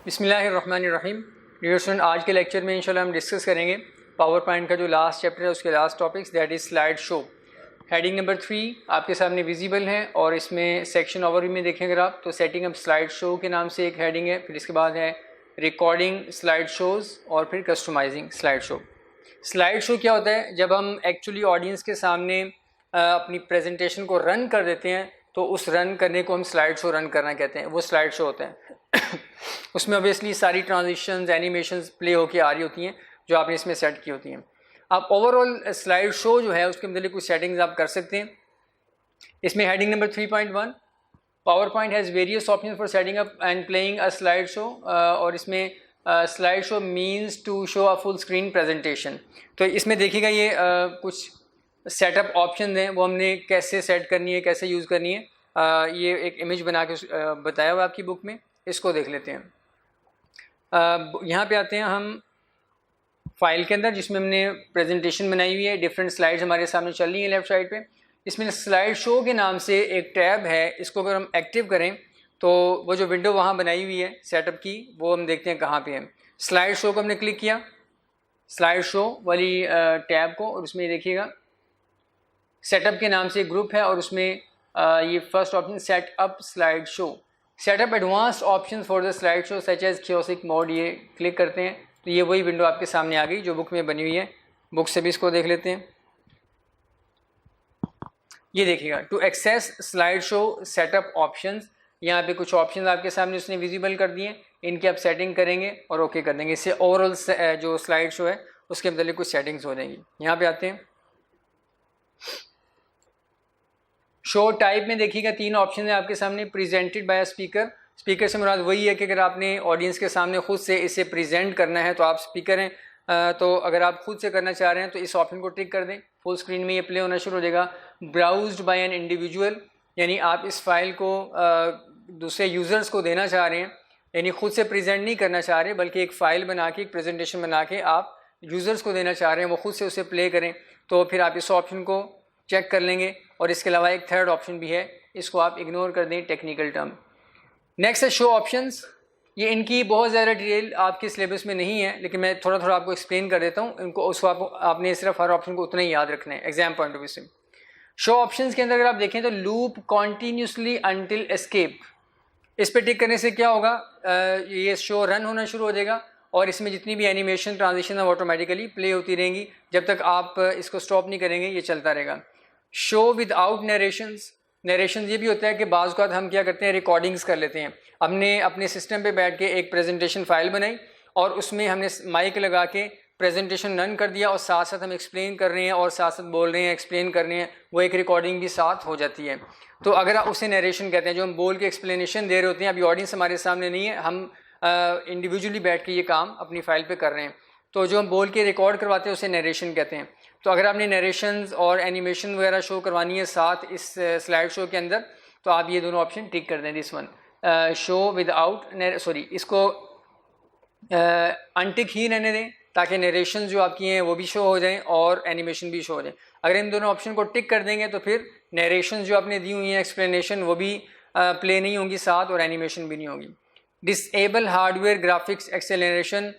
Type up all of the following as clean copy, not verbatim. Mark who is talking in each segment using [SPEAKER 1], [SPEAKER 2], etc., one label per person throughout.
[SPEAKER 1] बिस्मिल्लाहिर्रहमानिर्रहीम। Dear student, आज के लेक्चर में इंशाल्लाह हम डिस्कस करेंगे पावर पॉइंट का जो लास्ट चैप्टर है उसके last topics, that is slide show. Heading number 3 आपके सामने विजिबल है और इसमें सेक्शन ओवरव्यू में देखें अगर आप तो सेटिंग अप स्लाइड शो के नाम से एक हेडिंग है, फिर इसके बाद है रिकॉर्डिंग स्लाइड शोज़ और फिर customising slide show. Slide show क्या होता है? जब हम एक्चुअली ऑडियंस के सामने अपनी प्रेजेंटेशन को रन कर देते हैं तो उस रन करने को हम स्लाइड शो रन करना कहते हैं, वो स्लाइड शो होता है। उसमें ऑब्वियसली सारी ट्रांजिशंस एनिमेशंस प्ले होके आ रही होती हैं जो आपने इसमें सेट की होती हैं। आप ओवरऑल स्लाइड शो जो है उसके मतलब कुछ सेटिंग्स आप कर सकते हैं। इसमें heading number 3.1 PowerPoint has various option for setting up and playing a slide show, और इसमें slide show means to show a full screen presentation. तो इसमें देखिएगा ये कुछ सेटअप ऑप्शन हैं, वो हमने कैसे सेट करनी है, कैसे यूज़ करनी है। ये एक इमेज बना के बताया हुआ आपकी बुक में, इसको देख लेते हैं। यहाँ पे आते हैं हम फाइल के अंदर जिसमें हमने प्रेजेंटेशन बनाई हुई है, डिफरेंट स्लाइड्स हमारे सामने चल रही हैं लेफ्ट साइड पे। इसमें स्लाइड शो के नाम से एक टैब है, इसको अगर हम एक्टिव करें तो वो जो विंडो वहाँ बनाई हुई है सेटअप की वो हम देखते हैं कहाँ पे है। स्लाइड शो को हमने क्लिक किया, स्लाइड शो वाली टैब को, और उसमें देखिएगा सेटअप के नाम से एक ग्रुप है और उसमें ये first option set up slide show, setup advance option for the slide show such as kiosk mode, ये क्लिक करते हैं तो ये वही विंडो आपके सामने आ गई जो बुक में बनी हुई है। बुक से भी इसको देख लेते हैं। ये देखिएगा to access slide show setup options, यहाँ पे कुछ ऑप्शंस आपके सामने उसने विजिबल कर दिए, इनकी आप सेटिंग करेंगे और ओके कर देंगे। इससे ओवरऑल जो स्लाइड शो है उसके मतलब कुछ सेटिंग्स हो जाएंगी। यहाँ पे आते हैं शो टाइप में, देखिएगा 3 ऑप्शन है आपके सामने। Presented by a speaker, speaker से मुराद वही है कि अगर आपने ऑडियंस के सामने खुद से इसे प्रेजेंट करना है तो आप स्पीकर हैं, तो अगर आप खुद से करना चाह रहे हैं तो इस ऑप्शन को टिक कर दें, फुल स्क्रीन में ये प्ले होना शुरू हो जाएगा। ब्राउज्ड बाय एन इंडिविजुअल, यानी आप इस फाइल को दूसरे यूज़र्स को देना चाह रहे हैं, यानी खुद से प्रेजेंट नहीं करना चाह रहे बल्कि एक फ़ाइल बना के, एक प्रेजेंटेशन बना के आप यूज़र्स को देना चाह रहे हैं, वो खुद से उसे प्ले करें, तो फिर आप इस ऑप्शन को चेक कर लेंगे। और इसके अलावा एक थर्ड ऑप्शन भी है, इसको आप इग्नोर कर दें, टेक्निकल टर्म। नेक्स्ट है शो ऑप्शंस। ये इनकी बहुत ज़्यादा डिटेल आपके सिलेबस में नहीं है, लेकिन मैं थोड़ा थोड़ा आपको एक्सप्लेन कर देता हूँ इनको, उसको आपने सिर्फ हर ऑप्शन को उतना ही याद रखना है एग्जाम पॉइंट ऑफ व्यू से। शो ऑप्शंस के अंदर अगर आप देखें तो लूप कॉन्टीन्यूसली अंटिल एस्केप, इस पर टिक करने से क्या होगा, ये शो रन होना शुरू हो जाएगा और इसमें जितनी भी एनिमेशन ट्रांजिशन है ऑटोमेटिकली प्ले होती रहेंगी, जब तक आप इसको स्टॉप नहीं करेंगे ये चलता रहेगा। शो विदाउट नरेशंस, नरेशन ये भी होता है कि बाज़ औक़ात हम क्या करते हैं, रिकॉर्डिंग्स कर लेते हैं। हमने अपने सिस्टम पे बैठ के एक प्रेजेंटेशन फ़ाइल बनाई और उसमें हमने माइक लगा के प्रेजेंटेशन रन कर दिया और साथ साथ हम एक्सप्लेन कर रहे हैं और साथ साथ बोल रहे हैं, एक्सप्लेन कर रहे हैं, वो एक रिकॉर्डिंग भी साथ हो जाती है। तो अगर आप उसे नरेशन कहते हैं, जो हम बोल के एक्सप्लेनेशन दे रहे होते हैं, अभी ऑडियंस हमारे सामने नहीं है, हम इंडिविजुअली बैठ के ये काम अपनी फ़ाइल पर कर रहे हैं, तो जो हम बोल के रिकॉर्ड करवाते हैं उसे नरेशन कहते हैं। तो अगर आपने नरेशंस और एनिमेशन वगैरह शो करवानी है साथ इस स्लाइड शो के अंदर, तो आप ये दोनों ऑप्शन टिक कर दें, this one show without sorry, इसको अनटिक ही रहने दें ताकि नरेशन जो आपकी हैं वो भी शो हो जाएं और एनिमेशन भी शो हो जाए। अगर इन दोनों ऑप्शन को टिक कर देंगे तो फिर नरेशन जो आपने दी हुई हैं एक्सप्लेनेशन वो भी प्ले नहीं होंगी साथ और एनिमेशन भी नहीं होगी। डिसेबल हार्डवेयर ग्राफिक्स एक्सेलरेशन,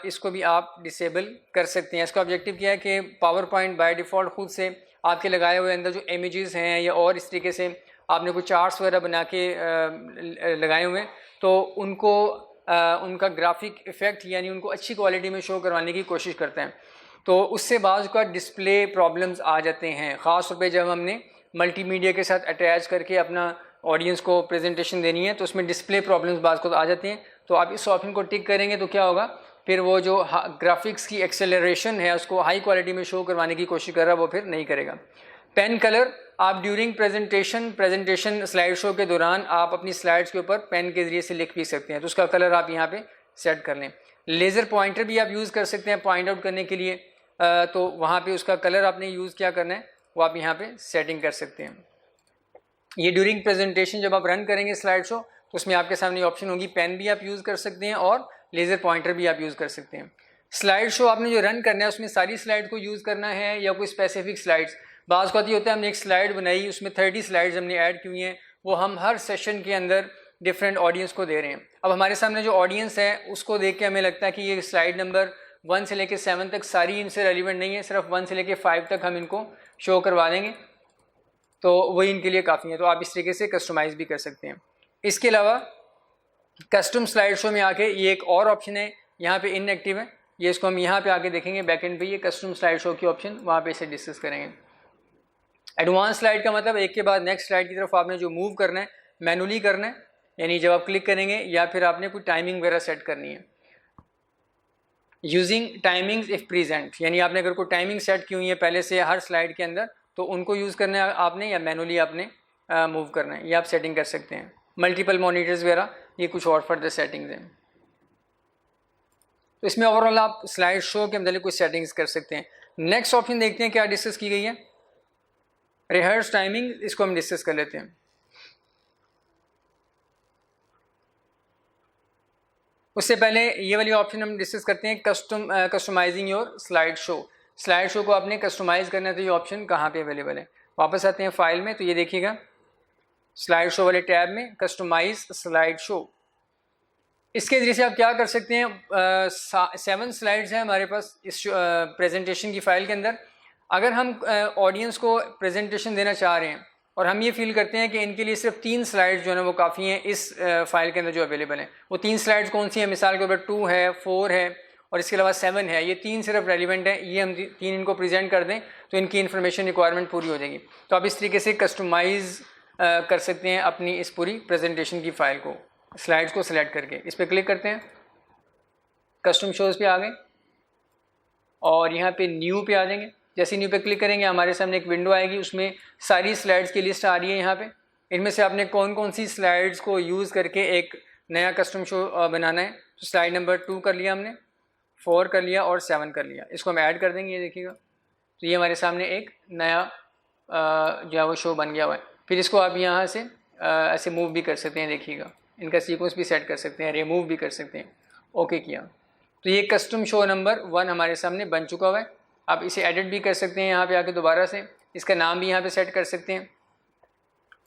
[SPEAKER 1] इसको भी आप डिसेबल कर सकते हैं। इसका ऑब्जेक्टिव क्या है कि पावर पॉइंट बाय डिफ़ॉल्ट खुद से आपके लगाए हुए अंदर जो इमेजेस हैं या और इस तरीके से आपने कुछ चार्ट्स वगैरह बना के लगाए हुए हैं, तो उनको उनका ग्राफिक इफ़ेक्ट यानी उनको अच्छी क्वालिटी में शो करवाने की कोशिश करते हैं, तो उससे बाज़ का डिस्प्ले प्रॉब्लम्स आ जाते हैं। ख़ास तौर पे जब हमने मल्टीमीडिया के साथ अटैच करके अपना ऑडियंस को प्रेजेंटेशन देनी है तो उसमें डिस्प्ले प्रॉब्लम्स बाज़ को आ जाती हैं। तो आप इस ऑप्शन को टिक करेंगे तो क्या होगा, फिर वो जो ग्राफिक्स की एक्सेलरेशन है उसको हाई क्वालिटी में शो करवाने की कोशिश कर रहा है वो फिर नहीं करेगा। पेन कलर, आप ड्यूरिंग प्रेजेंटेशन स्लाइड शो के दौरान आप अपनी स्लाइड्स के ऊपर पेन के ज़रिए से लिख भी सकते हैं, तो उसका कलर आप यहाँ पे सेट कर लें। लेज़र पॉइंटर भी आप यूज़ कर सकते हैं पॉइंट आउट करने के लिए, तो वहाँ पे उसका कलर आपने यूज़ क्या करना है वो आप यहाँ पे सेटिंग कर सकते हैं। ये ड्यूरिंग प्रेजेंटेशन जब आप रन करेंगे स्लाइड शो तो उसमें आपके सामने ऑप्शन होगी, पेन भी आप यूज़ कर सकते हैं और लेज़र पॉइंटर भी आप यूज़ कर सकते हैं। स्लाइड शो आपने जो रन करना है उसमें सारी स्लाइड को यूज़ करना है या कोई स्पेसिफिक स्लाइड्स, बाज़ का होता है हमने एक स्लाइड बनाई उसमें 30 स्लाइड्स हमने ऐड की हुई हैं, वो हम हर सेशन के अंदर डिफरेंट ऑडियंस को दे रहे हैं। अब हमारे सामने जो ऑडियंस है उसको देख के हमें लगता है कि ये स्लाइड नंबर 1 से लेके 7 तक सारी इनसे रेलिवेंट नहीं है, सिर्फ 1 से लेके 5 तक हम इनको शो करवा देंगे तो वही इनके लिए काफ़ी है। तो आप इस तरीके से कस्टमाइज़ भी कर सकते हैं। इसके अलावा कस्टम स्लाइड शो में आके ये एक और ऑप्शन है, यहाँ पे इनएक्टिव है, ये इसको हम यहाँ पे आके देखेंगे बैकएंड पे, ये कस्टम स्लाइड शो की ऑप्शन, वहाँ पे इसे डिस्कस करेंगे। एडवांस स्लाइड का मतलब एक के बाद नेक्स्ट स्लाइड की तरफ आपने जो मूव करना है मैनुअली करना है, यानी जब आप क्लिक करेंगे या फिर आपने कोई टाइमिंग वगैरह सेट करनी है। यूजिंग टाइमिंग्स इफ प्रेजेंट, यानी आपने अगर कोई टाइमिंग सेट की हुई है पहले से हर स्लाइड के अंदर तो उनको यूज़ करना है आपने, या मैनुअली आपने मूव करना है, ये आप सेटिंग कर सकते हैं। मल्टीपल मॉनिटर्स वगैरह ये कुछ और फर्दर सेटिंग्स हैं। तो इसमें ओवरऑल आप स्लाइड शो के अंदर कुछ सेटिंग्स कर सकते हैं। नेक्स्ट ऑप्शन देखते हैं क्या डिस्कस की गई है, रिहर्स टाइमिंग, इसको हम डिस्कस कर लेते हैं। उससे पहले ये वाली ऑप्शन हम डिस्कस करते हैं, customising your slide show. Slide show को आपने कस्टमाइज़ करना है तो ये ऑप्शन कहाँ पे अवेलेबल है। वापस आते हैं फाइल में, तो ये देखिएगा स्लाइड शो वाले टैब में कस्टमाइज स्लाइड शो, इसके ज़रिए से आप क्या कर सकते हैं। 7 स्लाइड्स हैं हमारे पास इस प्रेजेंटेशन की फ़ाइल के अंदर। अगर हम ऑडियंस को प्रेजेंटेशन देना चाह रहे हैं और हम ये फील करते हैं कि इनके लिए सिर्फ 3 स्लाइड्स जो है ना वो काफ़ी हैं इस फाइल के अंदर जो अवेलेबल हैं, वो 3 स्लाइड्स कौन सी हैं, मिसाल के ऊपर 2 है, 4 है और इसके अलावा 7 है, ये 3 सिर्फ रेलिवेंट है, ये हम 3 इनको प्रेजेंट कर दें तो इनकी इन्फॉर्मेशन रिक्वायरमेंट पूरी हो जाएगी। तो आप इस तरीके से कस्टमाइज़ कर सकते हैं अपनी इस पूरी प्रेजेंटेशन की फ़ाइल को, स्लाइड्स को सिलेक्ट करके इस पर क्लिक करते हैं, कस्टम शोज़ पे आ गए और यहाँ पे न्यू पे आ जाएंगे। जैसे न्यू पे क्लिक करेंगे हमारे सामने एक विंडो आएगी, उसमें सारी स्लाइड्स की लिस्ट आ रही है। यहाँ पे इनमें से आपने कौन कौन सी स्लाइड्स को यूज़ करके एक नया कस्टम शो बनाना है। तो स्लाइड नंबर 2 कर लिया हमने, 4 कर लिया और 7 कर लिया, इसको हम ऐड कर देंगे। ये देखिएगा तो ये हमारे सामने एक नया जो है वो शो बन गया हुआ है। फिर इसको आप यहाँ से ऐसे मूव भी कर सकते हैं, देखिएगा इनका सीक्वेंस भी सेट कर सकते हैं, रिमूव भी कर सकते हैं। ओके किया तो ये कस्टम शो नंबर 1 हमारे सामने बन चुका हुआ है। आप इसे एडिट भी कर सकते हैं यहाँ पे आके दोबारा से, इसका नाम भी यहाँ पे सेट कर सकते हैं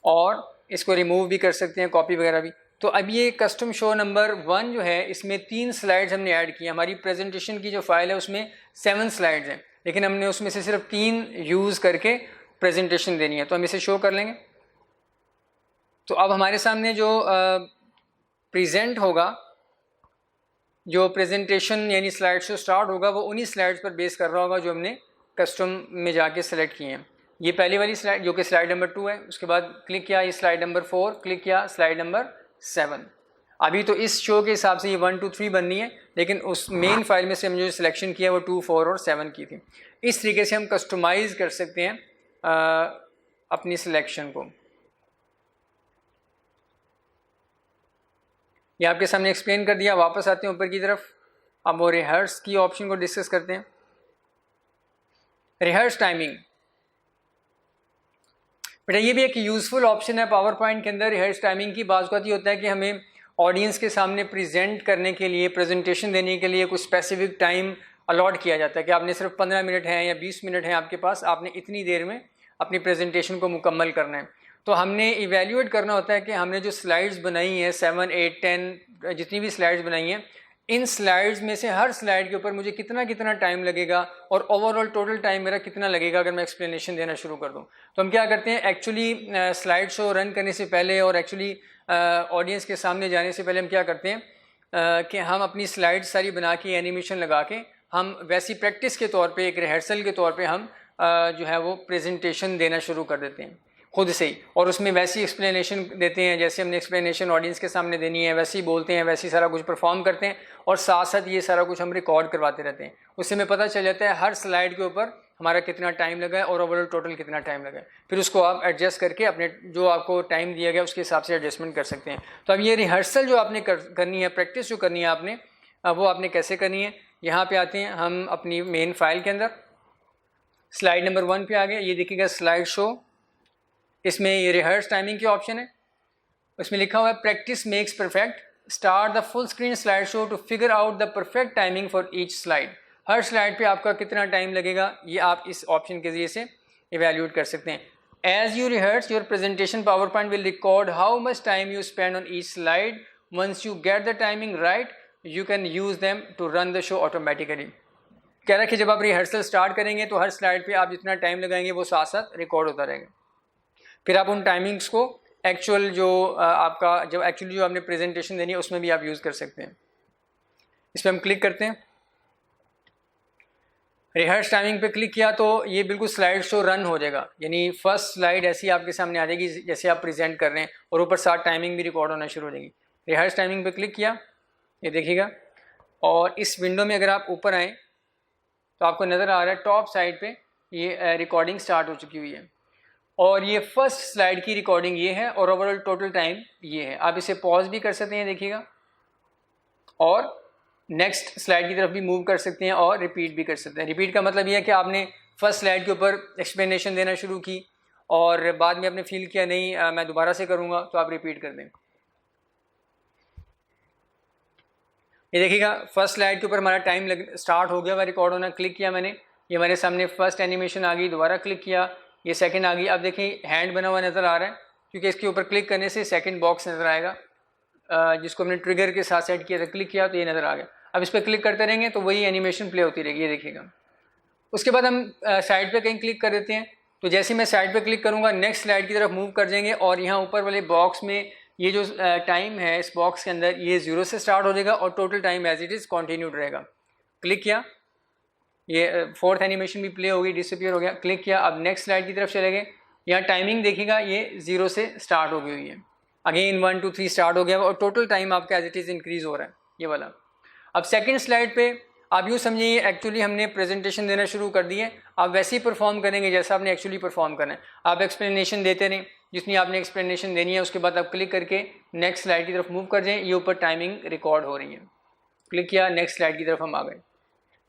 [SPEAKER 1] और इसको रिमूव भी कर सकते हैं, कॉपी वगैरह भी। तो अब ये कस्टम शो नंबर 1 जो है इसमें 3 स्लाइड्स हमने ऐड की। हमारी प्रेजेंटेशन की जो फाइल है उसमें 7 स्लाइड्स हैं, लेकिन हमने उसमें से सिर्फ 3 यूज़ करके प्रेजेंटेशन देनी है, तो हम इसे शो कर लेंगे। तो अब हमारे सामने जो प्रेजेंट होगा, जो प्रेजेंटेशन यानी स्लाइड शो स्टार्ट होगा वो उन्हीं स्लाइड्स पर बेस कर रहा होगा जो हमने कस्टम में जाके सेलेक्ट किए हैं। ये पहली वाली स्लाइड जो कि स्लाइड नंबर 2 है, उसके बाद क्लिक किया ये स्लाइड नंबर 4, क्लिक किया स्लाइड नंबर 7। अभी तो इस शो के हिसाब से ये 1, 2, 3 बननी है, लेकिन उस मेन फाइल में से हमने जो सिलेक्शन किया वो 2, 4 और 7 की थी। इस तरीके से हम कस्टमाइज़ कर सकते हैं अपनी सिलेक्शन को। ये आपके सामने एक्सप्लेन कर दिया। वापस आते हैं ऊपर की तरफ, अब वो रिहर्स की ऑप्शन को डिस्कस करते हैं। रिहर्स टाइमिंग, बेटा ये भी एक यूज़फुल ऑप्शन है पावर पॉइंट के अंदर। रिहर्स टाइमिंग की बात ये होता है कि हमें ऑडियंस के सामने प्रेजेंट करने के लिए, प्रेजेंटेशन देने के लिए कुछ स्पेसिफिक टाइम अलॉट किया जाता है कि आपने सिर्फ 15 मिनट हैं या 20 मिनट हैं आपके पास, आपने इतनी देर में अपनी प्रेजेंटेशन को मुकम्मल करना है। तो हमने इवेल्यूएट करना होता है कि हमने जो स्लाइड्स बनाई हैं 7, 8, 10 जितनी भी स्लाइड्स बनाई हैं, इन स्लाइड्स में से हर स्लाइड के ऊपर मुझे कितना टाइम लगेगा और ओवरऑल टोटल टाइम मेरा कितना लगेगा अगर मैं एक्सप्लेनेशन देना शुरू कर दूं। तो हम क्या करते हैं, एक्चुअली स्लाइड शो रन करने से पहले और एक्चुअली ऑडियंस के सामने जाने से पहले हम क्या करते हैं कि हम अपनी स्लाइड सारी बना के एनिमेशन लगा के हम वैसी प्रैक्टिस के तौर पे, एक रिहर्सल के तौर पे हम जो है वो प्रेजेंटेशन देना शुरू कर देते हैं खुद से ही, और उसमें वैसी एक्सप्लेनेशन देते हैं जैसे हमने एक्सप्लेनेशन ऑडियंस के सामने देनी है, वैसे ही बोलते हैं, वैसे ही सारा कुछ परफॉर्म करते हैं और साथ साथ ये सारा कुछ हम रिकॉर्ड करवाते रहते हैं। उससे हमें पता चल जाता है हर स्लाइड के ऊपर हमारा कितना टाइम लगा है और ओवरऑल टोटल कितना टाइम लगा है। फिर उसको आप एडजस्ट करके अपने जो आपको टाइम दिया गया उसके हिसाब से एडजस्टमेंट कर सकते हैं। तो अब ये रिहर्सल जो आपने करनी है, प्रैक्टिस जो करनी है आपने, वो आपने कैसे करनी है। यहाँ पे आते हैं हम अपनी मेन फाइल के अंदर, स्लाइड नंबर 1 पे आ गए। ये देखिएगा स्लाइड शो, इसमें ये रिहर्स टाइमिंग की ऑप्शन है, उसमें लिखा हुआ है practice makes perfect, start the full screen slide show to figure out the perfect timing for each slide. हर स्लाइड पे आपका कितना टाइम लगेगा ये आप इस ऑप्शन के ज़रिए से इवेल्यूएट कर सकते हैं। As you rehearse your presentation, PowerPoint will record how much time you spend on each slide. Once you get the timing right, you can use them to run the show automatically. कह रहा है कि जब आप rehearsal start करेंगे तो हर slide पे आप जितना टाइम लगाएंगे वो साथ साथ रिकॉर्ड होता रहेगा. फिर आप उन टाइमिंग्स को एक्चुअल जो आपका जब एक्चुअली जो आपने प्रेजेंटेशन देनी है उसमें भी आप यूज़ कर सकते हैं. इस पर हम क्लिक करते हैं. रिहर्स टाइमिंग पे क्लिक किया तो ये बिल्कुल स्लाइड शो रन हो जाएगा, यानी फर्स्ट स्लाइड ऐसी आपके सामने आ जाएगी जैसे आप प्रेजेंट कर रहे हैं और ऊपर साथ टाइमिंग भी रिकॉर्ड होना शुरू हो जाएगी. रिहर्स टाइमिंग पे क्लिक किया, ये देखिएगा, और इस विंडो में अगर आप ऊपर आएँ तो आपको नज़र आ रहा है टॉप साइड पे ये रिकॉर्डिंग स्टार्ट हो चुकी हुई है और ये फर्स्ट स्लाइड की रिकॉर्डिंग ये है और ओवरऑल टोटल टाइम ये है. आप इसे पॉज भी कर सकते हैं, देखिएगा, और नेक्स्ट स्लाइड की तरफ भी मूव कर सकते हैं और रिपीट भी कर सकते हैं. रिपीट का मतलब ये है कि आपने फर्स्ट स्लाइड के ऊपर एक्सप्लेनेशन देना शुरू की और बाद में आपने फील किया नहीं मैं दोबारा से करूँगा, तो आप रिपीट कर दें. ये देखिएगा फर्स्ट स्लाइड के ऊपर हमारा टाइम स्टार्ट हो गया, वह रिकॉर्ड होना. क्लिक किया मैंने, ये हमारे सामने फर्स्ट एनिमेशन आ गई. दोबारा क्लिक किया, ये सेकंड आ गई. अब देखिए हैंड बना हुआ नज़र आ रहा है क्योंकि इसके ऊपर क्लिक करने से सेकंड बॉक्स नज़र आएगा जिसको हमने ट्रिगर के साथ सेट किया था. क्लिक किया तो ये नज़र आ गया. अब इस पर क्लिक करते रहेंगे तो वही एनिमेशन प्ले होती रहेगी, ये देखिएगा. उसके बाद हम साइड पे कहीं क्लिक कर देते हैं, तो जैसे मैं साइड पे क्लिक करूँगा नेक्स्ट स्लाइड की तरफ मूव कर जाएंगे और यहाँ ऊपर वाले बॉक्स में ये जो टाइम है इस बॉक्स के अंदर ये 0 से स्टार्ट हो जाएगा और total time as it is continued रहेगा. क्लिक किया, ये फोर्थ एनिमेशन भी प्ले हो गई, डिसअपियर हो गया. क्लिक किया, अब नेक्स्ट स्लाइड की तरफ चले गए. यहाँ टाइमिंग देखिएगा ये 0 से स्टार्ट हो गई हुई है. अगेन 1 2 3 स्टार्ट हो गया और टोटल टाइम आपका एज इट इज़ इंक्रीज़ हो रहा है, ये वाला. अब सेकंड स्लाइड पे आप यूँ समझिए एक्चुअली हमने प्रेजेंटेशन देना शुरू कर दिए. आप वैसे ही परफॉर्म करेंगे जैसा आपने एक्चुअली परफॉर्म करना है. आप एक्सप्लेनेशन देते रहें, जितनी आपने एक्सप्लेनेशन देनी है उसके बाद आप क्लिक करके नेक्स्ट स्लाइड की तरफ मूव कर जाएँ. ये ऊपर टाइमिंग रिकॉर्ड हो रही है. क्लिक किया, नेक्स्ट स्लाइड की तरफ हम आ गए.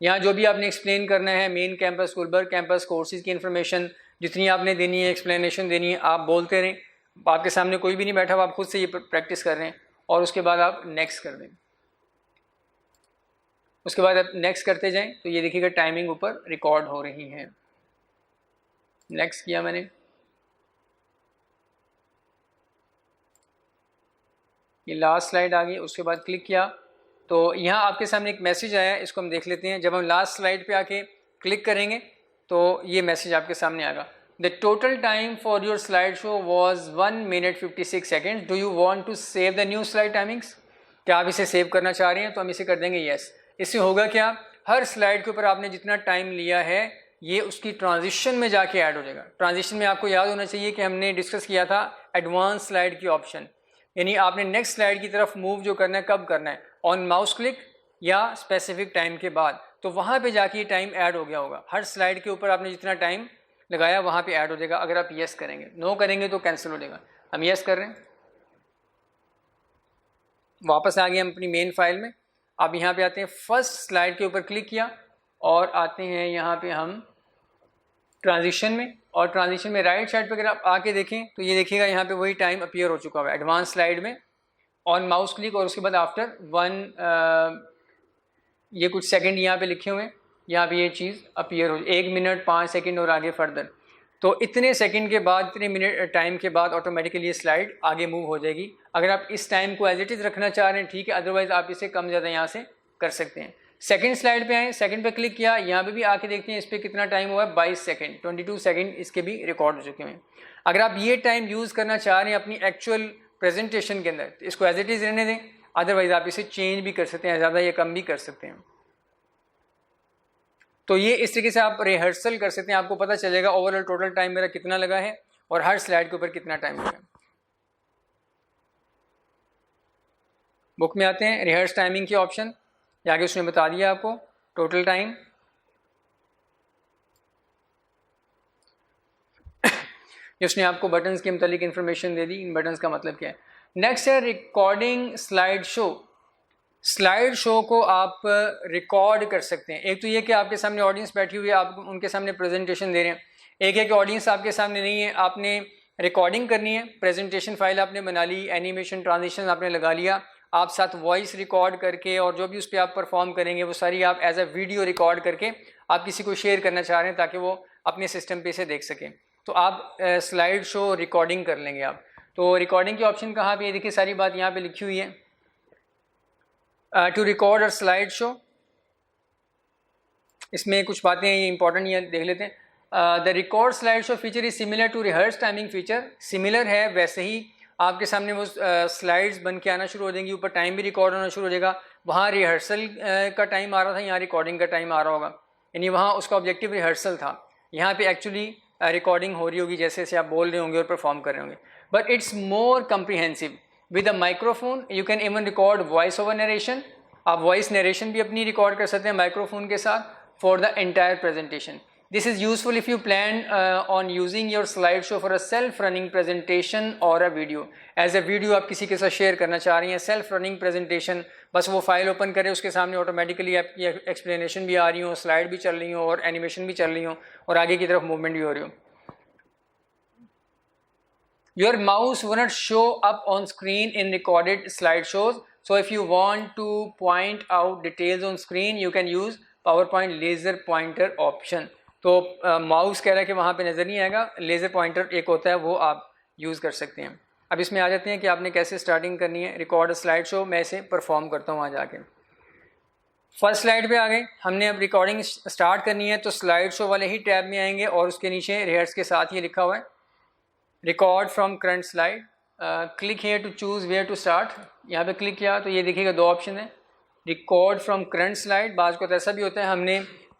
[SPEAKER 1] यहाँ जो भी आपने एक्सप्लेन करना है main campus, Gulberg campus, courses की इन्फॉर्मेशन जितनी आपने देनी है, एक्सप्लेनेशन देनी है, आप बोलते रहें. आपके सामने कोई भी नहीं बैठा हुआ, आप खुद से ये प्रैक्टिस कर रहे हैं और उसके बाद आप नेक्स्ट कर दें. उसके बाद आप नेक्स्ट करते जाएं तो ये देखिएगा टाइमिंग ऊपर रिकॉर्ड हो रही है. नेक्स्ट किया मैंने, ये लास्ट स्लाइड आ गई. उसके बाद क्लिक किया तो यहाँ आपके सामने एक मैसेज आया, इसको हम देख लेते हैं. जब हम लास्ट स्लाइड पे आके क्लिक करेंगे तो ये मैसेज आपके सामने आएगा. The total time for your slide show was 1 minute 56 seconds. Do you want to save the new slide timings? क्या आप इसे सेव करना चाह रहे हैं? तो हम इसे कर देंगे येस. इससे होगा क्या, हर स्लाइड के ऊपर आपने जितना टाइम लिया है ये उसकी ट्रांजिशन में जाके ऐड हो जाएगा. ट्रांजिशन में आपको याद होना चाहिए कि हमने डिस्कस किया था एडवांस स्लाइड की ऑप्शन, यानी आपने नेक्स्ट स्लाइड की तरफ मूव जो करना है कब करना है, ऑन माउस क्लिक या स्पेसिफिक टाइम के बाद. तो वहाँ पे जाके ये टाइम ऐड हो गया होगा. हर स्लाइड के ऊपर आपने जितना टाइम लगाया वहाँ पे ऐड हो जाएगा अगर आप येस करेंगे. नो करेंगे तो कैंसिल हो जाएगा. हम येस कर रहे हैं. वापस आ गए हम अपनी मेन फाइल में. अब यहाँ पे आते हैं, फर्स्ट स्लाइड के ऊपर क्लिक किया और आते हैं यहाँ पे हम ट्रांजिशन में, और ट्रांजिशन में राइट साइड पे अगर आप आके देखें तो ये देखिएगा यहाँ पे वही टाइम अपीयर हो चुका है एडवांस स्लाइड में. ऑन माउस क्लिक और उसके बाद आफ्टर 1 ये कुछ सेकंड यहाँ पे लिखे हुए हैं, यहाँ पे ये चीज़ अपीयर हो 1 मिनट 5 सेकंड और आगे फर्दर. तो इतने सेकंड के बाद, इतने मिनट टाइम के बाद ऑटोमेटिकली ये स्लाइड आगे मूव हो जाएगी. अगर आप इस टाइम को एज इट इज़ रखना चाह रहे हैं ठीक है, अदरवाइज़ आप इसे कम ज़्यादा यहाँ से कर सकते हैं. सेकंड स्लाइड पे आए, सेकंड पे क्लिक किया, यहाँ पे भी आके देखते हैं इस पर कितना टाइम हुआ है. 22 सेकंड, 22 सेकंड इसके भी रिकॉर्ड हो चुके हैं. अगर आप ये टाइम यूज़ करना चाह रहे हैं अपनी एक्चुअल प्रेजेंटेशन के अंदर तो इसको एज इट इज़ रहने दें, अदरवाइज़ आप इसे चेंज भी कर सकते हैं, ज़्यादा या कम भी कर सकते हैं. तो ये इस तरीके से आप रिहर्सल कर सकते हैं. आपको पता चलेगा ओवरऑल टोटल टाइम मेरा कितना लगा है और हर स्लाइड के ऊपर कितना टाइम लगा. बुक में आते हैं, रिहर्स टाइमिंग की ऑप्शन, आगे उसने बता दिया आपको टोटल टाइम. उसने आपको बटन्स के मुतालिक इन्फॉर्मेशन दे दी. इन बटन्स का मतलब क्या है. नेक्स्ट है recording slide show. Slide show को आप रिकॉर्ड कर सकते हैं. एक तो ये कि आपके सामने ऑडियंस बैठी हुई है, आप उनके सामने प्रेजेंटेशन दे रहे हैं. एक है कि ऑडियंस आपके सामने नहीं है, आपने रिकॉर्डिंग करनी है, प्रेजेंटेशन फाइल आपने बना ली, एनिमेशन ट्रांजिशन आपने लगा लिया, आप साथ वॉइस रिकॉर्ड करके और जो भी उस पर आप परफॉर्म करेंगे वो सारी आप एज अ वीडियो रिकॉर्ड करके आप किसी को शेयर करना चाह रहे हैं ताकि वो अपने सिस्टम पे इसे देख सकें. तो आप स्लाइड शो रिकॉर्डिंग कर लेंगे आप। तो रिकॉर्डिंग की ऑप्शन कहाँ पे, ये देखिए सारी बात यहाँ पे लिखी हुई है। टू रिकॉर्ड और स्लाइड शो, इसमें कुछ बातें हैं ये इंपॉर्टेंट, ये देख लेते हैं। The record slide show feature is similar to rehearse timing feature, similar है वैसे ही आपके सामने वो स्लाइड्स बन के आना शुरू हो जाएंगी, ऊपर टाइम भी रिकॉर्ड होना शुरू हो जाएगा। वहाँ रिहर्सल का टाइम आ रहा था, यहाँ रिकॉर्डिंग का टाइम आ रहा होगा, यानी वहाँ उसका ऑब्जेक्टिव रिहर्सल था, यहाँ पे एक्चुअली रिकॉर्डिंग हो रही होगी, जैसे जैसे आप बोल रहे होंगे और परफॉर्म कर रहे होंगे। But it's more comprehensive with a microphone, you can even record voice over narration, आप वॉइस नरेशन भी अपनी रिकॉर्ड कर सकते हैं माइक्रोफोन के साथ for the entire presentation. This is useful if you plan on using your slideshow for a self-running presentation or a video. As a video आप किसी के साथ शेयर करना चाह रही हैं, self-running presentation, बस वो फाइल ओपन करें, उसके सामने ऑटोमेटिकली आपकी एक्सप्लेनेशन भी आ रही हो, स्लाइड भी चल रही हो और एनिमेशन भी चल रही हो और आगे की तरफ मूवमेंट भी हो रही हो। Your mouse will not show up on screen in recorded slideshows. So if you want to point out details on screen, you can use PowerPoint laser pointer option. तो माउस कह रहा है कि वहाँ पे नज़र नहीं आएगा, लेज़र पॉइंटर एक होता है, वो आप यूज़ कर सकते हैं। अब इसमें आ जाते हैं कि आपने कैसे स्टार्टिंग करनी है। रिकॉर्ड स्लाइड शो मैं इसे परफॉर्म करता हूँ वहाँ जाके। फर्स्ट स्लाइड पे आ गए, हमने अब रिकॉर्डिंग स्टार्ट करनी है, तो स्लाइड शो वाले ही टैब में आएंगे और उसके नीचे रिहर्स के साथ ये लिखा हुआ है record from current slide, click here to choose where to start. यहाँ पे क्लिक किया तो ये देखिएगा दो ऑप्शन है, रिकॉर्ड फ्रॉम करंट स्लाइड, बाज़ को तो ऐसा भी होता है हमने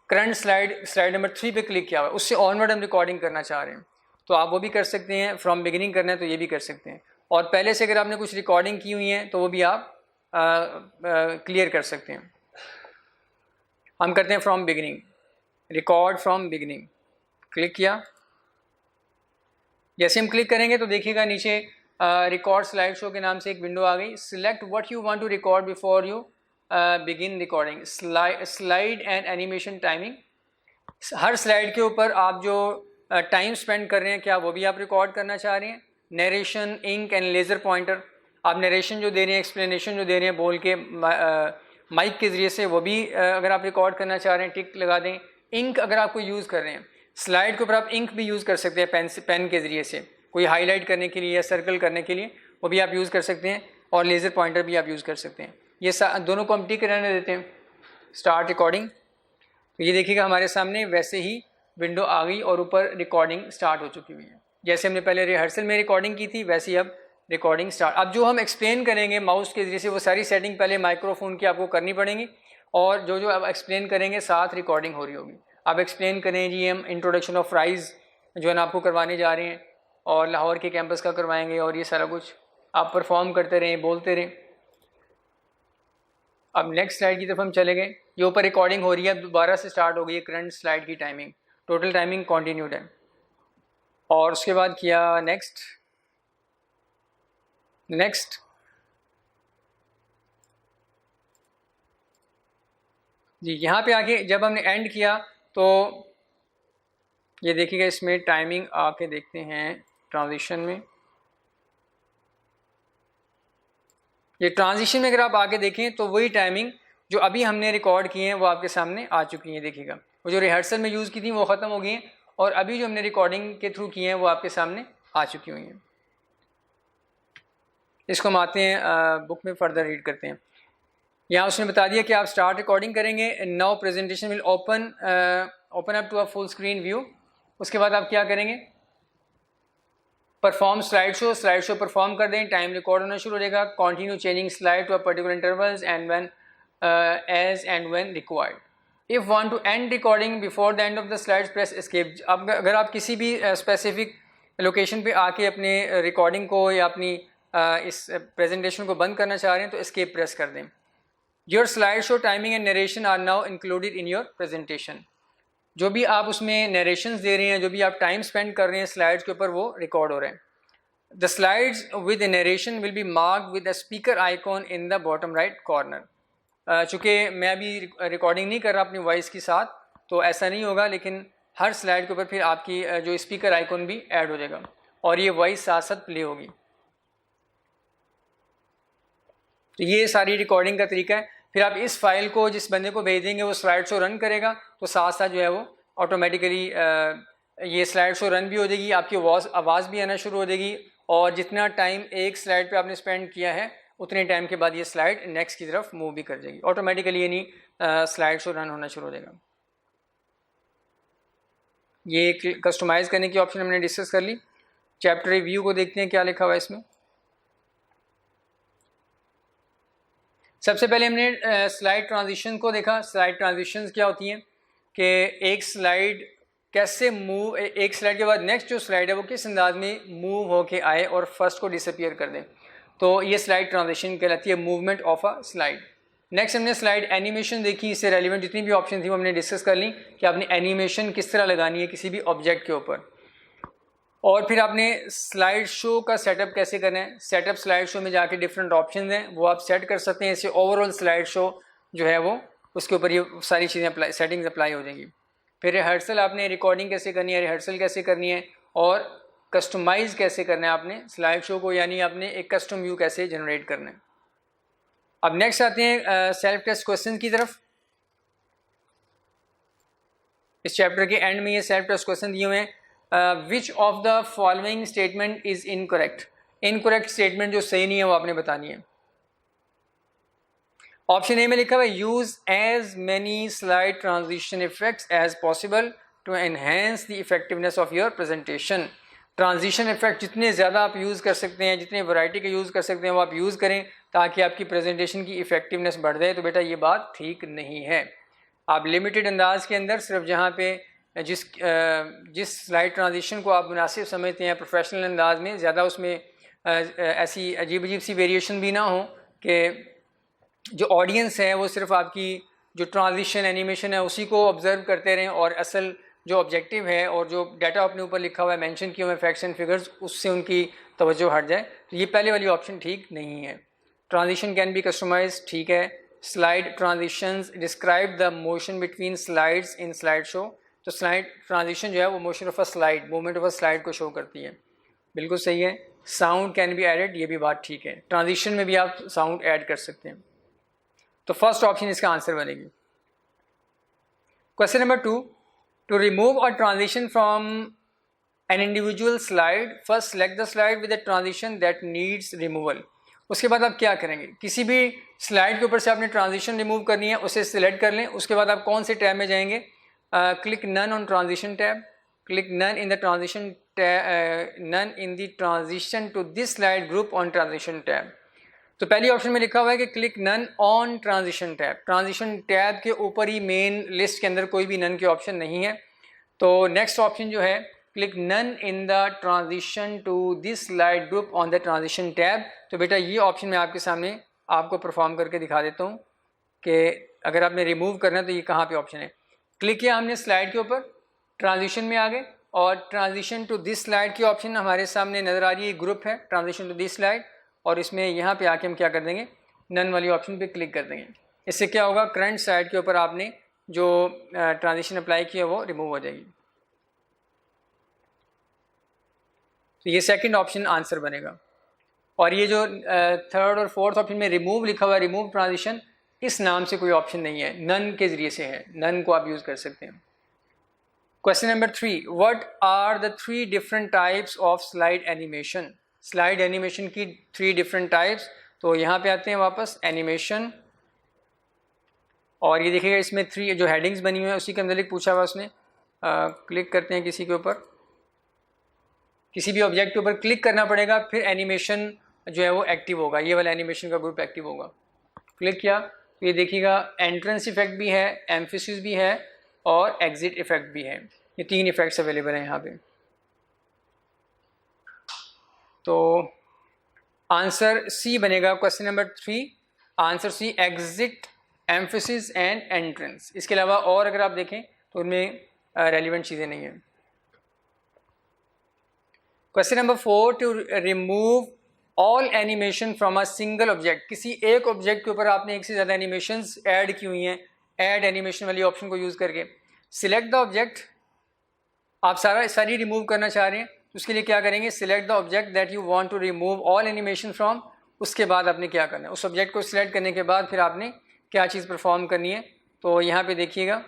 [SPEAKER 1] करंट स्लाइड नंबर 3 पे क्लिक किया हुआ है, उससे ऑनवर्ड हम रिकॉर्डिंग करना चाह रहे हैं, तो आप वो भी कर सकते हैं। फ्रॉम बिगिनिंग करना है तो ये भी कर सकते हैं, और पहले से अगर आपने कुछ रिकॉर्डिंग की हुई है तो वो भी आप क्लियर कर सकते हैं। हम करते हैं from beginning, record from beginning, click किया। जैसे हम क्लिक करेंगे तो देखिएगा नीचे रिकॉर्ड स्लाइड शो के नाम से एक विंडो आ गई। Select what you want to record before you begin recording, slide and animation timing. हर स्लाइड के ऊपर आप जो टाइम स्पेंड कर रहे हैं, क्या वो भी आप रिकॉर्ड करना चाह रहे हैं। Narration, ink and laser pointer, आप नरेशन जो दे रहे हैं, एक्सप्लेनेशन जो दे रहे हैं बोल के माइक के ज़रिए से, वो भी अगर आप रिकॉर्ड करना चाह रहे हैं टिक लगा दें। इंक अगर आपको यूज़ कर रहे हैं स्लाइड के ऊपर, आप इंक भी यूज़ कर सकते हैं पेन के ज़रिए से, कोई हाईलाइट करने के लिए या सर्कल करने के लिए, वो भी आप यूज़ कर सकते हैं, और लेज़र पॉइंटर भी आप यूज़ कर सकते हैं। ये दोनों को हम टिक रहने देते हैं। स्टार्ट रिकॉर्डिंग, तो ये देखिएगा हमारे सामने वैसे ही विंडो आ गई और ऊपर रिकॉर्डिंग स्टार्ट हो चुकी हुई है। जैसे हमने पहले रिहर्सल में रिकॉर्डिंग की थी वैसे ही अब रिकॉर्डिंग स्टार्ट। अब जो हम एक्सप्लेन करेंगे माउस के ज़रिए से, वो सारी सेटिंग पहले माइक्रोफोन की आपको करनी पड़ेंगी, और जो अब एक्सप्लेन करेंगे साथ रिकॉर्डिंग हो रही होगी। आप एक्सप्लेन करें जी, हम इंट्रोडक्शन ऑफ राइज़ जो है ना आपको करवाने जा रहे हैं, और लाहौर के कैंपस का करवाएंगे, और ये सारा कुछ आप परफॉर्म करते रहें, बोलते रहें। अब नेक्स्ट स्लाइड की तरफ हम चले गए, ये ऊपर रिकॉर्डिंग हो रही है, दोबारा से स्टार्ट हो गई है करंट स्लाइड की टाइमिंग, टोटल टाइमिंग कंटिन्यूड है। और उसके बाद किया नेक्स्ट, नेक्स्ट, जी यहाँ पे आके जब हमने एंड किया तो ये देखिएगा इसमें टाइमिंग आके देखते हैं ट्रांजिशन में। ये ट्रांजिशन में अगर आप आगे देखें तो वही टाइमिंग जो अभी हमने रिकॉर्ड की हैं वो आपके सामने आ चुकी हैं। देखिएगा वो जो रिहर्सल में यूज़ की थी वो ख़त्म हो गई हैं, और अभी जो हमने रिकॉर्डिंग के थ्रू की हैं वो आपके सामने आ चुकी हुई हैं। इसको हम आते हैं बुक में फर्दर रीड करते हैं। यहाँ उसने बता दिया कि आप स्टार्ट रिकॉर्डिंग करेंगे, now presentation will open up to a full screen view. उसके बाद आप क्या करेंगे, परफॉर्म स्लाइड शो परफॉर्म कर दें, टाइम रिकॉर्ड होना शुरू हो जाएगा। Continue changing slide to a particular intervals and when as and when required. If want to end recording before the end of the slides press escape. अब अगर आप किसी भी स्पेसिफिक लोकेशन पे आके अपने रिकॉर्डिंग को या अपनी इस प्रेजेंटेशन को बंद करना चाह रहे हैं तो एस्केप प्रेस कर दें। Your slide show timing and narration are now included in your presentation. जो भी आप उसमें नरेशंस दे रहे हैं, जो भी आप टाइम स्पेंड कर रहे हैं स्लाइड्स के ऊपर, वो रिकॉर्ड हो रहे हैं। The slides with narration will be marked with the speaker icon in the bottom right corner. चूँकि मैं अभी रिकॉर्डिंग नहीं कर रहा अपनी वॉइस के साथ, तो ऐसा नहीं होगा, लेकिन हर स्लाइड के ऊपर फिर आपकी जो स्पीकर आइकॉन भी ऐड हो जाएगा और ये वॉइस साथ साथ प्ले होगी। तो ये सारी रिकॉर्डिंग का तरीका है। फिर आप इस फाइल को जिस बंदे को भेज देंगे वो स्लाइड शो रन करेगा, तो साथ साथ जो है वो ऑटोमेटिकली ये स्लाइड शो रन भी हो जाएगी, आपकी आवाज़ भी आना शुरू हो जाएगी, और जितना टाइम एक स्लाइड पे आपने स्पेंड किया है उतने टाइम के बाद ये स्लाइड नेक्स्ट की तरफ मूव भी कर जाएगी ऑटोमेटिकली, यानी स्लाइड शो रन होना शुरू हो जाएगा। ये कस्टमाइज़ करने की ऑप्शन हमने डिस्कस कर ली। चैप्टर रिव्यू को देखते हैं क्या लिखा हुआ है इसमें। सबसे पहले हमने स्लाइड ट्रांजिशन को देखा। स्लाइड ट्रांजिशंस क्या होती हैं कि एक स्लाइड कैसे मूव, एक स्लाइड के बाद नेक्स्ट जो स्लाइड है वो किस अंदाज में मूव होके आए और फर्स्ट को डिसअपियर कर दें, तो ये स्लाइड ट्रांजिशन कहलाती है, movement of a slide. Next हमने स्लाइड एनिमेशन देखी। इससे रेलिवेंट जितनी भी ऑप्शन थी वो हमने डिस्कस कर ली कि आपने एनिमेशन किस तरह लगानी है किसी भी ऑब्जेक्ट के ऊपर, और फिर आपने स्लाइड शो का सेटअप कैसे करना है। सेटअप स्लाइड शो में जाके डिफरेंट ऑप्शन हैं वो आप सेट कर सकते हैं। इससे ओवरऑल स्लाइड शो जो है वो उसके ऊपर ये सारी चीज़ें सेटिंग्स अप्लाई हो जाएंगी। फिर रिहर्सल, आपने रिकॉर्डिंग कैसे करनी है, रिहर्सल कैसे करनी है, और कस्टमाइज़ कैसे करना है आपने स्लाइड शो को, यानी आपने एक कस्टम व्यू कैसे जनरेट करना है। अब नेक्स्ट आते हैं सेल्फ टेस्ट क्वेश्चन की तरफ। इस चैप्टर के एंड में ये सेल्फ टेस्ट क्वेश्चन दिए हुए हैं। Which of the following statement is incorrect. Incorrect statement जो सही नहीं है वो आपने बतानी है। ऑप्शन ए में लिखा हुआ है use as many slide transition effects as possible to enhance the effectiveness of your presentation. Transition effect जितने ज़्यादा आप यूज़ कर सकते हैं, जितने वैरायटी के यूज़ कर सकते हैं वो आप यूज़ करें ताकि आपकी प्रेजेंटेशन की इफेक्टिवनेस बढ़ जाए। तो बेटा ये बात ठीक नहीं है। आप लिमिटेड अंदाज के अंदर सिर्फ जहाँ पे जिस स्लाइड ट्रांजिशन को आप मुनासिब समझते हैं प्रोफेशनल अंदाज में, ज़्यादा उसमें ऐसी अजीब अजीब सी वेरिएशन भी ना हो कि जो ऑडियंस है वो सिर्फ आपकी जो ट्रांजिशन एनिमेशन है उसी को ऑब्जर्व करते रहें और असल जो ऑब्जेक्टिव है और जो डाटा अपने ऊपर लिखा हुआ है मेंशन किए हुए फैक्ट्स एंड फिगर्स उससे उनकी तवज्जो हट जाए। तो ये पहले वाली ऑप्शन ठीक नहीं है। ट्रांजिशन कैन बी कस्टमाइज, ठीक है। Slide transitions describe the motion between slides in slide show. तो स्लाइड ट्रांजिशन जो है वो motion of a slide, movement of a slide को शो करती है, बिल्कुल सही है। साउंड कैन बी एडेड, ये भी बात ठीक है। ट्रांजिशन में भी आप साउंड ऐड कर सकते हैं। तो फर्स्ट ऑप्शन इसका आंसर बनेगी। Question number 2, to remove a transition from an individual slide first select the slide with the transition that needs removal. उसके बाद आप क्या करेंगे, किसी भी स्लाइड के ऊपर से आपने ट्रांजिशन रिमूव करनी है, उसे सिलेक्ट कर लें। उसके बाद आप कौन से टैब में जाएंगे, click none on transition tab, click none in the transition none in the transition to this slide group on transition tab. तो पहली ऑप्शन में लिखा हुआ है कि click none on transition tab. Transition tab के ऊपर ही मेन लिस्ट के अंदर कोई भी नन के ऑप्शन नहीं है। तो नेक्स्ट ऑप्शन जो है click none in the transition to this slide group on the transition tab. तो बेटा ये ऑप्शन मैं आपके सामने आपको परफॉर्म करके दिखा देता हूँ कि अगर आपने रिमूव करना है तो ये कहाँ पे ऑप्शन है। क्लिक किया हमने स्लाइड के ऊपर, ट्रांजिशन में आ गए और ट्रांजिशन टू दिस स्लाइड की ऑप्शन हमारे सामने नज़र आ रही है, ग्रुप है ट्रांजिशन टू दिस स्लाइड, और इसमें यहाँ पे आके हम क्या कर देंगे, नन वाली ऑप्शन पे क्लिक कर देंगे। इससे क्या होगा, करंट साइड के ऊपर आपने जो ट्रांजिशन अप्लाई किया वो रिमूव हो जाएगी। तो ये सेकंड ऑप्शन आंसर बनेगा। और ये जो थर्ड और फोर्थ ऑप्शन में रिमूव लिखा हुआ है, रिमूव ट्रांजिशन, इस नाम से कोई ऑप्शन नहीं है, नन के ज़रिए से है, नन को आप यूज़ कर सकते हैं। Question number 3, what are the 3 different types of slide animation. Slide animation की 3 डिफरेंट टाइप्स। तो यहाँ पे आते हैं वापस एनिमेशन, और ये देखिएगा इसमें 3 जो हेडिंग्स बनी हुई है उसी के अंदर एक पूछा हुआ उसने। क्लिक करते हैं किसी के ऊपर, किसी भी ऑब्जेक्ट के ऊपर क्लिक करना पड़ेगा, फिर एनिमेशन जो है वो एक्टिव होगा, ये वाला एनिमेशन का ग्रुप एक्टिव होगा। क्लिक किया तो ये देखिएगा एंट्रेंस इफेक्ट भी है, एम्फेसिस भी है और एग्जिट इफेक्ट भी है। ये 3 इफेक्ट्स अवेलेबल हैं यहाँ पे। तो आंसर सी बनेगा question number 3, answer C, exit, emphasis and entrance. इसके अलावा और अगर आप देखें तो उनमें रेलिवेंट चीज़ें नहीं हैं। Question number 4, to remove all animation from a single object. किसी एक ऑब्जेक्ट के ऊपर आपने एक से ज़्यादा एनिमेशंस ऐड की हुई हैं, ऐड एनिमेशन वाली ऑप्शन को यूज़ करके सिलेक्ट द ऑब्जेक्ट। आप सारी रिमूव करना चाह रहे हैं, उसके लिए क्या करेंगे, select the object that you want to remove all animation from. उसके बाद आपने क्या करना है, उस ऑब्जेक्ट को सिलेक्ट करने के बाद फिर आपने क्या चीज़ परफॉर्म करनी है। तो यहाँ पे देखिएगा,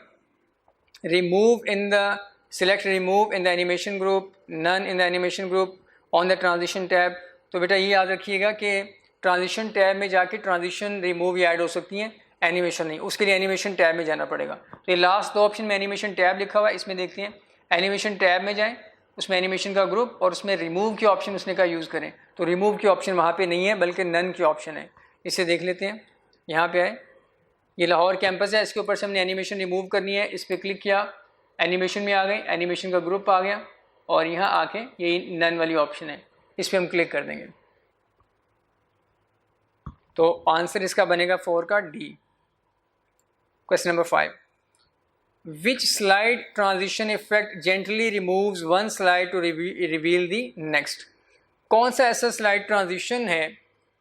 [SPEAKER 1] remove in the select remove in the animation group, none in the animation group, on the transition tab. तो बेटा ये याद रखिएगा कि ट्रांजिशन टैब में जाके ट्रांजिशन रिमूव या ऐड हो सकती हैं, एनिमेशन नहीं, उसके लिए एनिमेशन टैब में जाना पड़ेगा। तो ये लास्ट दो ऑप्शन में एनिमेशन टैब लिखा हुआ है, इसमें देखते हैं। एनिमेशन टैब में जाएं, उसमें एनिमेशन का ग्रुप और उसमें रिमूव के ऑप्शन उसने का यूज़ करें। तो रिमूव के ऑप्शन वहाँ पे नहीं है बल्कि नन के ऑप्शन है। इसे देख लेते हैं। यहाँ पे आए, ये लाहौर कैंपस है, इसके ऊपर से हमने एनिमेशन रिमूव करनी है। इस पर क्लिक किया, एनिमेशन में आ गई, एनिमेशन का ग्रुप आ गया और यहाँ आके यही नन वाली ऑप्शन है, इस पर हम क्लिक कर देंगे। तो आंसर इसका बनेगा 4 का D. Question number 5, which slide transition effect gently removes one slide to reveal the next. कौन सा ऐसा स्लाइड ट्रांजिशन है,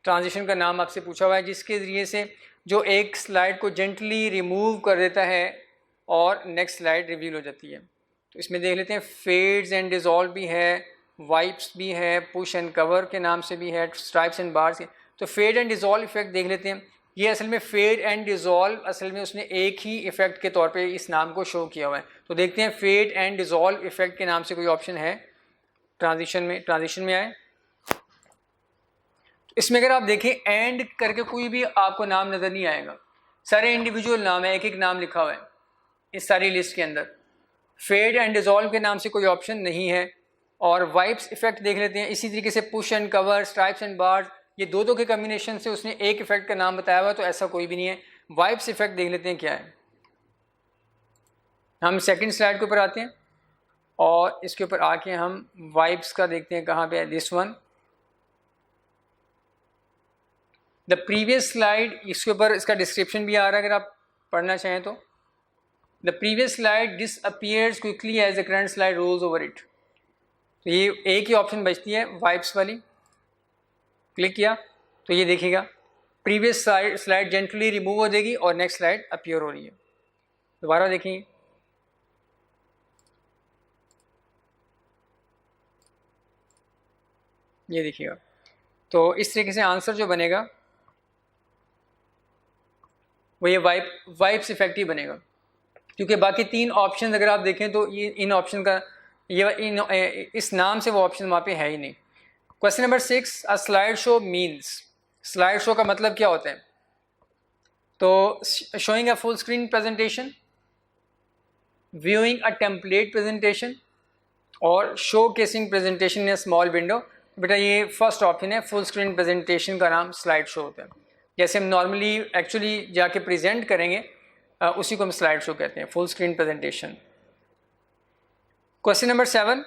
[SPEAKER 1] ट्रांजिशन का नाम आपसे पूछा हुआ है, जिसके ज़रिए से जो एक स्लाइड को जेंटली रिमूव कर देता है और नेक्स्ट स्लाइड रिवील हो जाती है। तो इसमें देख लेते हैं, फेड्स एंड डिज़ोल्व भी है, वाइप्स भी है, पुश एंड कवर के नाम से भी है, स्ट्राइप्स एंड बार्स के। तो फेड एंड डिज़ोल्व इफेक्ट देख लेते हैं। ये असल में फेड एंड डिज़ोल्व असल में उसने एक ही इफेक्ट के तौर पे इस नाम को शो किया हुआ है। तो देखते हैं फेड एंड डिज़ोल्व इफेक्ट के नाम से कोई ऑप्शन है ट्रांजिशन में आए। इसमें अगर आप देखें एंड करके कोई भी आपको नाम नज़र नहीं आएगा, सारे इंडिविजुअल नाम है, एक एक नाम लिखा हुआ है इस सारी लिस्ट के अंदर। फेड एंड डिज़ोल्व के नाम से कोई ऑप्शन नहीं है। और वाइप्स इफेक्ट देख लेते हैं, इसी तरीके से push and cover, stripes and bars, ये दो के कम्बिनेशन से उसने एक इफेक्ट का नाम बताया हुआ, तो ऐसा कोई भी नहीं है। वाइप्स इफेक्ट देख लेते हैं क्या है। हम सेकंड स्लाइड के ऊपर आते हैं और इसके ऊपर आके हम वाइप्स का देखते हैं कहाँ पे है, this one, the previous slide. इसके ऊपर इसका डिस्क्रिप्शन भी आ रहा है अगर आप पढ़ना चाहें तो। The previous slide disappears quickly as the current slide rolls over it. तो ये एक ही ऑप्शन बचती है वाइप्स वाली। क्लिक किया तो ये देखिएगा प्रीवियस स्लाइड जेंटली रिमूव हो जाएगी और नेक्स्ट स्लाइड अपीयर हो रही है। दोबारा देखेंगे, ये देखिएगा। तो इस तरीके से आंसर जो बनेगा वो ये वाइप्स इफेक्ट ही बनेगा, क्योंकि बाकी तीन ऑप्शन अगर आप देखें तो ये इन ऑप्शन का इस नाम से वो ऑप्शन वहाँ पे है ही नहीं। Question number 6, a slide show means. Slide show का मतलब क्या होता है? तो showing a full screen presentation, viewing a template presentation और showcasing presentation in a small window. बेटा ये फर्स्ट ऑप्शन है, फुल स्क्रीन प्रेजेंटेशन का नाम स्लाइड शो होता है। जैसे हम नॉर्मली एक्चुअली जाके प्रेजेंट करेंगे उसी को हम स्लाइड शो कहते हैं, full screen presentation. Question number 7,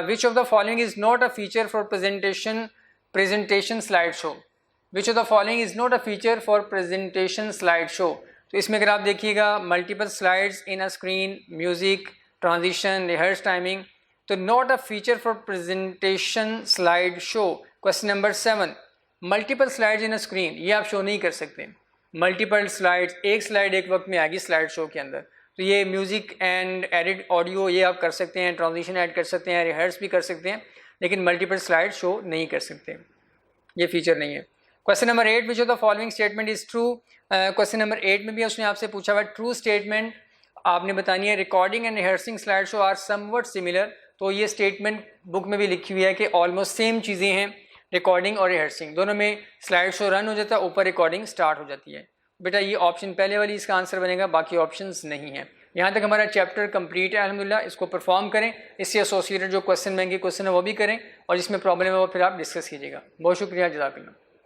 [SPEAKER 1] which of the following is not a feature for presentation slideshow? Which of the following is not a feature for presentation slideshow? तो इसमें अगर आप देखिएगा multiple slides in a screen, music, transition, rehearse timing, तो not a feature for presentation slide show. Question number 7, multiple slides in a screen, ये आप show नहीं कर सकते। मल्टीपल स्लाइड्स, एक स्लाइड एक वक्त में आएगी स्लाइड शो के अंदर। तो ये म्यूज़िक एंड एडिट ऑडियो ये आप कर सकते हैं, ट्रांजिशन ऐड कर सकते हैं, रिहर्स भी कर सकते हैं, लेकिन मल्टीपल स्लाइड शो नहीं कर सकते, ये फीचर नहीं है। Question number 8, which of the following statement is true. Question number 8 में भी उसने आपसे पूछा हुआ ट्रू स्टेटमेंट आपने बतानी है। Recording and rehearsing slide show are something similar. तो ये स्टेटमेंट बुक में भी लिखी हुई है कि ऑलमोस्ट सेम चीज़ें हैं, रिकॉर्डिंग और रिहर्सिंग दोनों में स्लाइड शो रन हो जाता है, ऊपर रिकॉर्डिंग स्टार्ट हो जाती है। बेटा ये ऑप्शन पहले वाली इसका आंसर बनेगा, बाकी ऑप्शंस नहीं है। यहाँ तक हमारा चैप्टर कंप्लीट है अल्हम्दुलिल्लाह। इसको परफॉर्म करें, इससे एसोसिएटेड जो क्वेश्चन बैंक के क्वेश्चन है वो भी करें, और जिसमें प्रॉब्लम है वो फिर आप डिस्कस कीजिएगा। बहुत शुक्रिया, जज़ाकल्लाह।